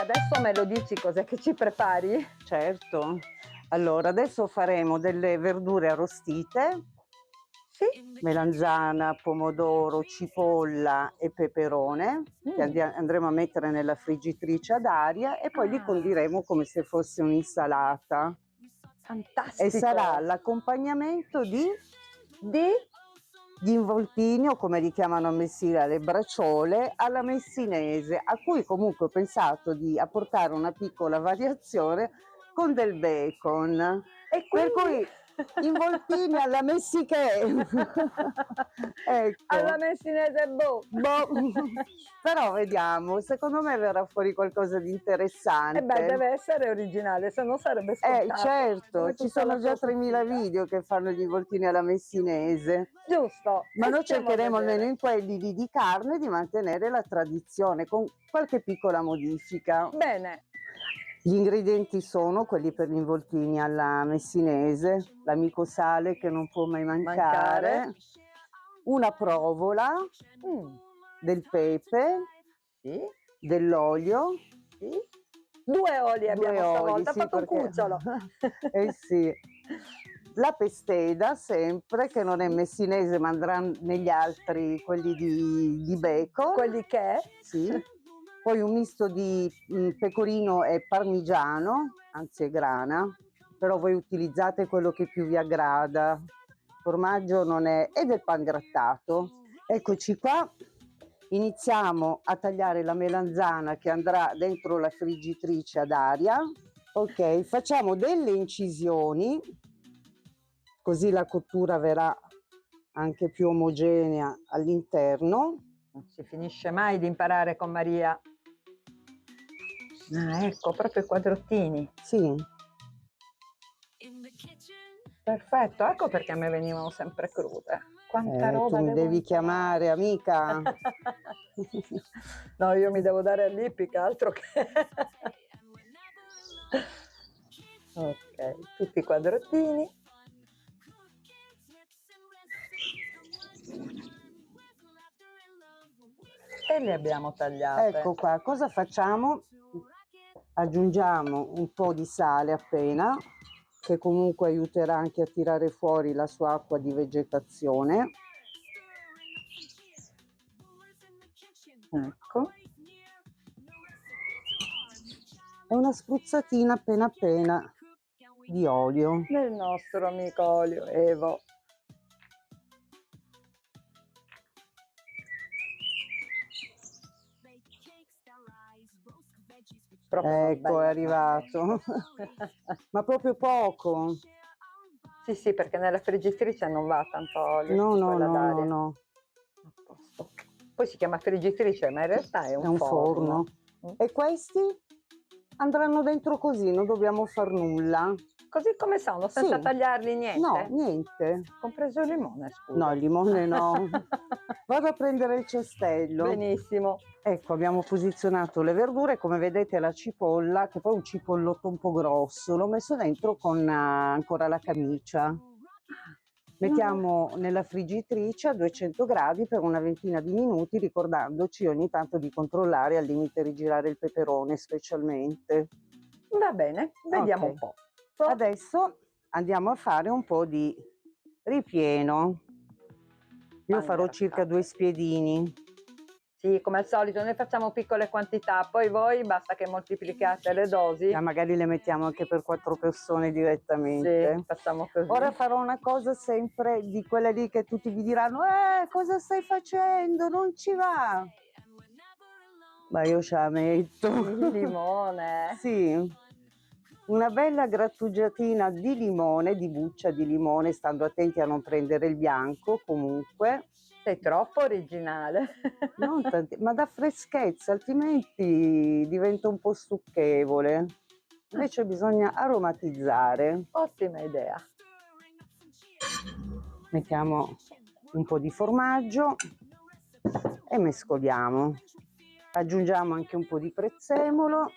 adesso me lo dici cos'è che ci prepari? Certo. Allora, adesso faremo delle verdure arrostite, Sì? melanzana, pomodoro, cipolla e peperone, che andremo a mettere nella friggitrice ad aria e poi li condiremo come se fosse un'insalata. Fantastico! E sarà l'accompagnamento di Di? gli involtini, o come li chiamano a Messina, le braciole alla messinese, a cui comunque ho pensato di apportare una piccola variazione con del bacon. E Per quindi? cui involtini alla messicana. Alla Ecco. messinese boh! Boh. Però vediamo, secondo me verrà fuori qualcosa di E interessante. beh, deve essere originale, se no sarebbe scontato. Certo, Come ci tutta la sono già 3000 filosofia. video che fanno gli involtini alla messinese. Giusto, Ma e noi stiamo a cercheremo almeno vedere. in quelli lì di carne di mantenere la tradizione con qualche piccola modifica. Bene, Gli ingredienti sono quelli per gli involtini alla messinese, l'amico sale che non può mai mancare, una provola, del pepe, sì, dell'olio, sì. 2 oli abbiamo stavolta, sì, ho fatto un perché cucciolo. eh sì. La pesteda sempre, che non è messinese ma andrà negli altri, quelli di bacon. Quelli che? Sì. Poi un misto di pecorino e parmigiano, anzi è grana, però voi utilizzate quello che più vi aggrada. Formaggio non è, e del pangrattato. Eccoci qua. Iniziamo a tagliare la melanzana che andrà dentro la friggitrice ad aria. Ok, facciamo delle incisioni, così la cottura verrà anche più omogenea all'interno. Non si finisce mai di imparare con Maria. Ah, ecco, proprio i quadrottini. Sì. Perfetto, ecco perché a me venivano sempre crude. Quanta roba Tu mi devo devi imparare. chiamare, amica. No, io mi devo dare all'ippica, altro che... Ok, tutti i quadrottini. E li abbiamo tagliate. Ecco qua, cosa facciamo? Aggiungiamo un po' di sale appena, che comunque aiuterà anche a tirare fuori la sua acqua di vegetazione. Ecco. E una spruzzatina appena appena di olio. Del nostro amico olio Evo. Ecco, è arrivato. Ma proprio poco. Sì, sì, perché nella friggitrice non va tanto olio. No, su no, quella no, no, d'aria. no. A posto. Poi si chiama friggitrice, ma in realtà è È un forno. E questi andranno dentro così, non dobbiamo far nulla. Così come sono, senza Sì. tagliarli niente? No, niente. Compreso il limone, scusa. No, il limone no. Vado a prendere il cestello. Benissimo. Ecco, abbiamo posizionato le verdure, come vedete la cipolla, che poi è un cipollotto un po' grosso, l'ho messo dentro con ancora la camicia. Mettiamo nella friggitrice a 200 gradi per una ventina di minuti, ricordandoci ogni tanto di controllare, al limite rigirare il peperone specialmente. Va bene, vediamo Ok. un po'. Adesso andiamo a fare un po' di ripieno. Io farò circa 2 spiedini. Sì, come al solito noi facciamo piccole quantità, poi voi basta che moltiplicate le dosi. Magari le mettiamo anche per 4 persone direttamente. Sì, facciamo così. Ora farò una cosa sempre di quella lì che tutti vi diranno cosa stai facendo? Non ci va! Ma io ce la metto. Il limone. Sì. Una bella grattugiatina di limone, di buccia di limone, stando attenti a non prendere il bianco comunque. Sei troppo originale. Non tanti, ma da freschezza, altrimenti diventa un po' stucchevole. Invece bisogna aromatizzare. Ottima idea. Mettiamo un po' di formaggio e mescoliamo. Aggiungiamo anche un po' di prezzemolo.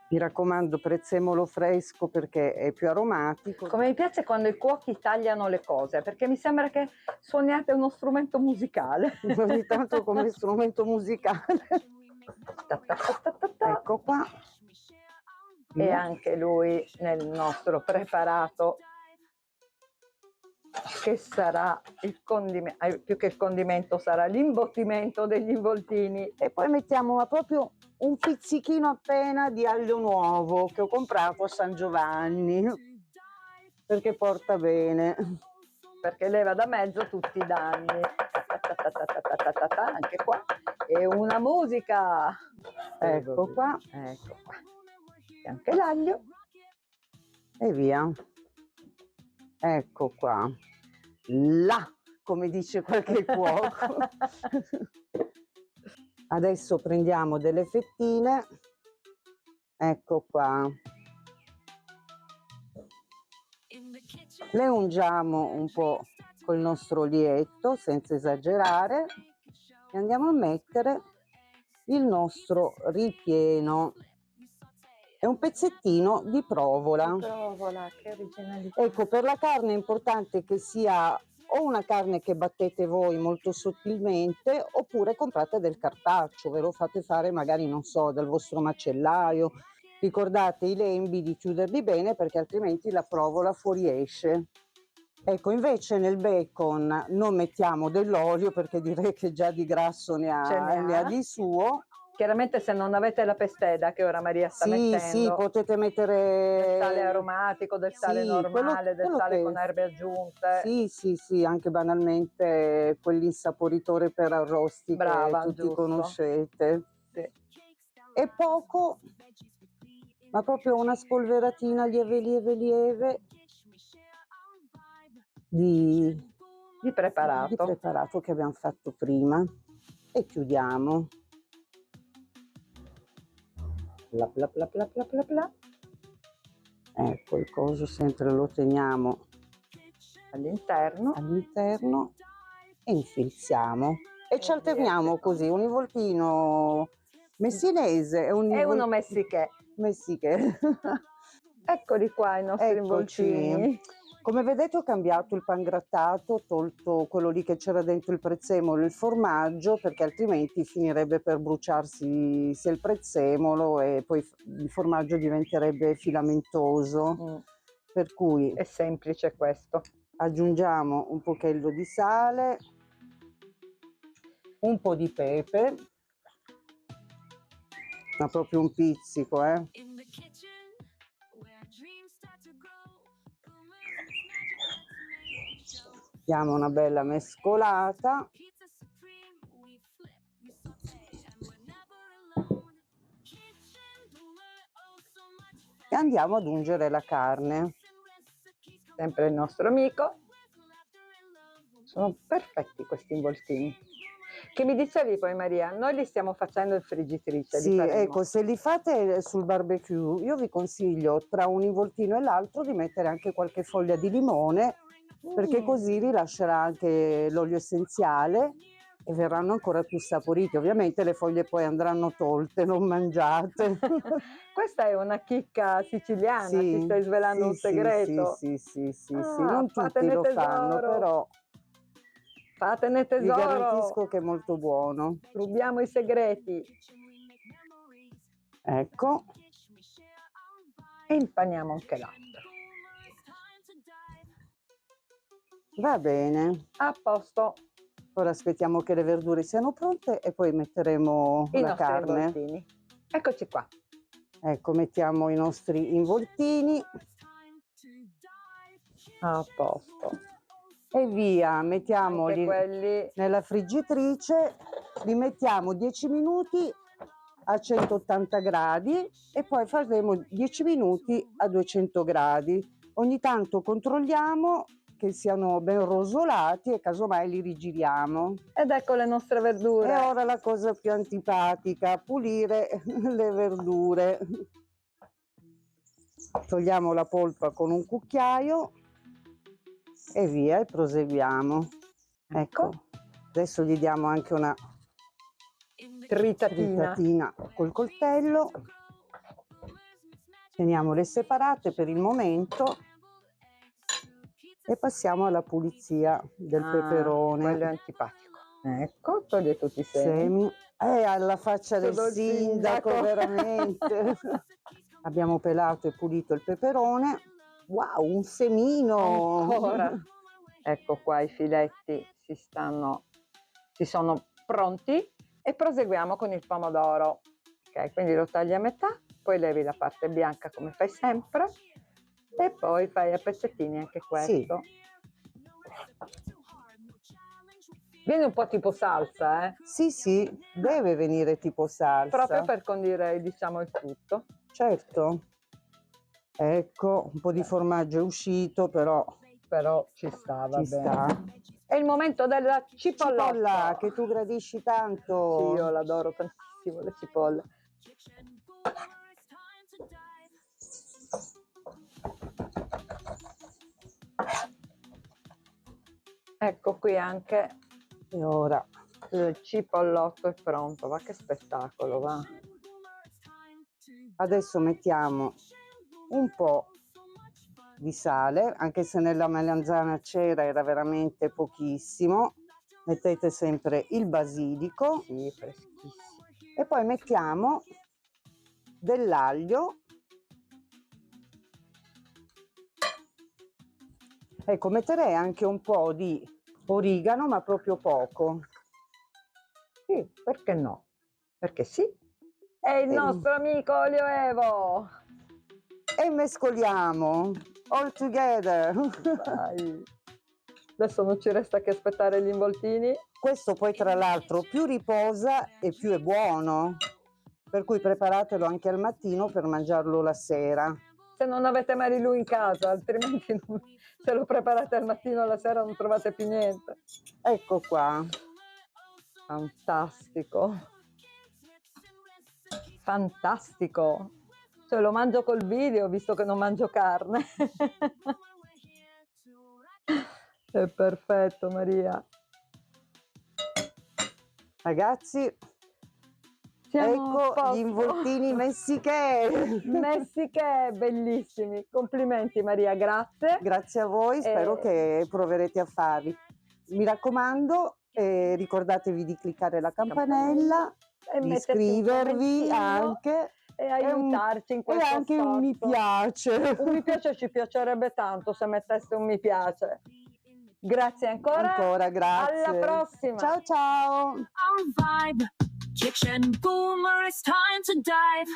Mi raccomando, prezzemolo fresco perché è più aromatico. Come mi piace quando i cuochi tagliano le cose, perché mi sembra che suoniate uno strumento musicale. Ogni tanto come strumento musicale. Ecco qua. e anche lui nel nostro preparato, che sarà il condimento, più che il condimento sarà l'imbottimento degli involtini. E poi mettiamo proprio un pizzichino appena di aglio nuovo che ho comprato a San Giovanni, perché porta bene. Perché leva da mezzo tutti i danni. Anche qua. E una musica. Ecco qua. Ecco qua. E anche l'aglio. E via. Ecco qua. Là, come dice qualche cuoco. Adesso prendiamo delle fettine. Ecco qua. Le ungiamo un po' col nostro olietto senza esagerare e andiamo a mettere il nostro ripieno e un pezzettino di provola. Provola, che originalità. Ecco, per la carne è importante che sia o una carne che battete voi molto sottilmente, oppure comprate del carpaccio, ve lo fate fare magari, non so, dal vostro macellaio. Ricordate i lembi di chiuderli bene, perché altrimenti la provola fuoriesce. Ecco, invece nel bacon non mettiamo dell'olio, perché direi che già di grasso ne ha di suo. Chiaramente se non avete la pesteda che ora Maria sta mettendo, sì, potete mettere del sale aromatico, del sale normale, del sale con erbe aggiunte. Sì, anche banalmente quell'insaporitore per arrosti Brava, che tutti giusto. conoscete. Sì. E poco, ma proprio una spolveratina lieve di preparato che abbiamo fatto prima, e chiudiamo. Bla bla bla bla bla bla bla. Ecco, il coso sempre lo teniamo all'interno e infilziamo e ci alterniamo così, un involtino messinese e uno messiché. Eccoli qua i nostri involtini. Come vedete ho cambiato il pangrattato, ho tolto quello lì che c'era dentro il prezzemolo e il formaggio, perché altrimenti finirebbe per bruciarsi sia il prezzemolo e poi il formaggio diventerebbe filamentoso. Per cui è semplice questo. Aggiungiamo un pochetto di sale, un po' di pepe, ma proprio un pizzico, Diamo una bella mescolata. E andiamo ad ungere la carne. Sempre il nostro amico. Sono perfetti questi involtini. Che mi dicevi poi Maria, noi li stiamo facendo in friggitrice. Sì, ecco, se li fate sul barbecue, io vi consiglio tra un involtino e l'altro di mettere anche qualche foglia di limone, perché così rilascerà anche l'olio essenziale e verranno ancora più saporiti. Ovviamente le foglie poi andranno tolte, non mangiate. Questa è una chicca siciliana, ti stai svelando un segreto. Sì, non tutti lo fanno, però fatene tesoro. Vi garantisco che è molto buono. Rubiamo i segreti. Ecco. E impaniamo anche l'altro. Va bene. A posto. Ora aspettiamo che le verdure siano pronte e poi metteremo la carne. Involtini. Eccoci qua. Ecco, mettiamo i nostri involtini. A posto. E via, mettiamoli nella friggitrice, li mettiamo 10 minuti a 180 gradi e poi faremo 10 minuti a 200 gradi. Ogni tanto controlliamo che siano ben rosolati e casomai li rigiriamo. Ed ecco le nostre verdure. E ora la cosa più antipatica, pulire le verdure. Togliamo la polpa con un cucchiaio e via, e proseguiamo. Ecco, adesso gli diamo anche una tritatina col coltello. Teniamole separate per il momento e passiamo alla pulizia del peperone. Quello è antipatico. Ecco, toglie tutti i semi. Alla faccia del sindaco, veramente. Abbiamo pelato e pulito il peperone. Wow, un semino! Ancora. Ecco qua i filetti si sono pronti e proseguiamo con il pomodoro. Ok, quindi lo tagli a metà, poi levi la parte bianca come fai sempre e poi fai a pezzettini anche questo. Sì. Viene un po' tipo salsa, Sì, sì, deve venire tipo salsa. proprio per condire, diciamo, il tutto. Certo. Ecco, un po' di formaggio è uscito, però Ci sta, va ci bene. sta. È il momento della cipolla, Cipolla, che tu gradisci tanto. Sì, io l'adoro tantissimo, le cipolle. Ecco qui anche E ora il cipollotto è pronto, va che spettacolo, va. adesso mettiamo un po' di sale, anche se nella melanzana c'era, era veramente pochissimo. Mettete sempre il basilico. Sì, freschissimo. E poi mettiamo dell'aglio. Ecco, metterei anche un po' di origano, ma proprio poco. Sì, perché no? Perché sì. È il nostro amico Olio Evo. E mescoliamo all together. Dai. Adesso non ci resta che aspettare gli involtini. Questo poi tra l'altro più riposa e più è buono, per cui preparatelo anche al mattino per mangiarlo la sera. Se non avete Marilu in casa, altrimenti se lo preparate al mattino alla sera non trovate più niente. Ecco qua. Fantastico. Fantastico. Cioè lo mangio col video, visto che non mangio carne. È perfetto, Maria. Ragazzi, Siamo a ecco posto. gli involtini messiche. Messiche, bellissimi. Complimenti Maria, grazie. Grazie a voi, spero che proverete a farli. Mi raccomando, ricordatevi di cliccare la campanella, E di metterci un iscrivervi commentino anche e aiutarci in e questo anche un mi sforzo. piace. Un mi piace ci piacerebbe tanto se metteste un mi piace. Grazie ancora. Ancora grazie. Alla prossima. Ciao ciao. Our vibe, kitchen boomer, it's time to dive.